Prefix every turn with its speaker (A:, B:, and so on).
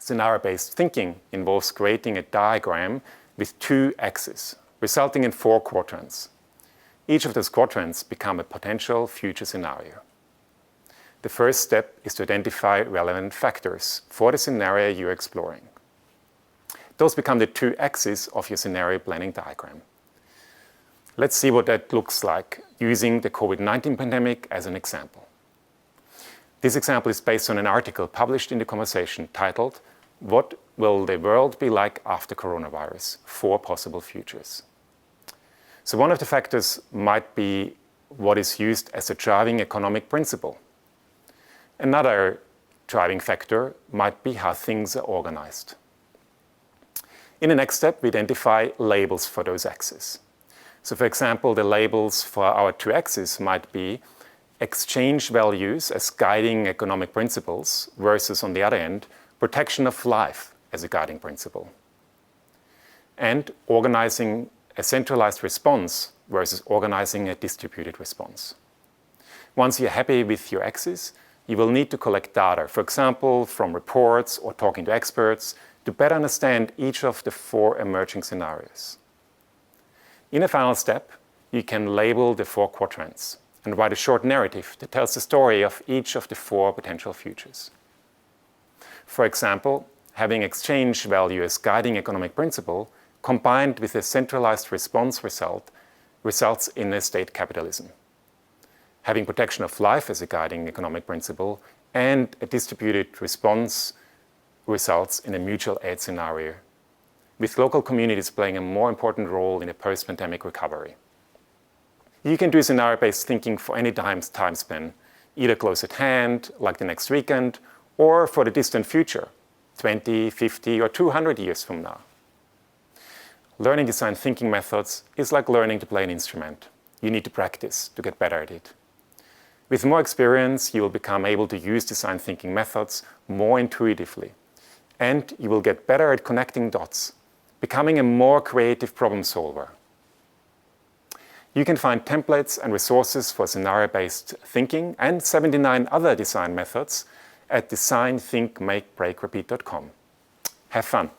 A: Scenario-based thinking involves creating a diagram with 2 axes, resulting in 4 quadrants. Each of those quadrants become a potential future scenario. The first step is to identify relevant factors for the scenario you're exploring. Those become the 2 axes of your scenario planning diagram. Let's see what that looks like using the COVID-19 pandemic as an example. This example is based on an article published in The Conversation titled, "What will the world be like after coronavirus? 4 possible futures." So one of the factors might be what is used as a driving economic principle. Another driving factor might be how things are organized. In the next step, we identify labels for those axes. So for example, the labels for our 2 axes might be exchange values as guiding economic principles versus, on the other end, protection of life as a guiding principle. And organizing a centralized response versus organizing a distributed response. Once you're happy with your axes, you will need to collect data, for example, from reports or talking to experts, to better understand each of the 4 emerging scenarios. In a final step, you can label the 4 quadrants and write a short narrative that tells the story of each of the 4 potential futures. For example, having exchange value as guiding economic principle combined with a centralized response results in a state capitalism. Having protection of life as a guiding economic principle and a distributed response results in a mutual aid scenario, with local communities playing a more important role in a post-pandemic recovery. You can do scenario-based thinking for any time span, either close at hand, like the next weekend, or for the distant future, 20, 50, or 200 years from now. Learning design thinking methods is like learning to play an instrument. You need to practice to get better at it. With more experience, you will become able to use design thinking methods more intuitively, and you will get better at connecting dots, becoming a more creative problem solver. You can find templates and resources for scenario-based thinking and 79 other design methods at designthinkmakeBreakRepeat.com. Have fun!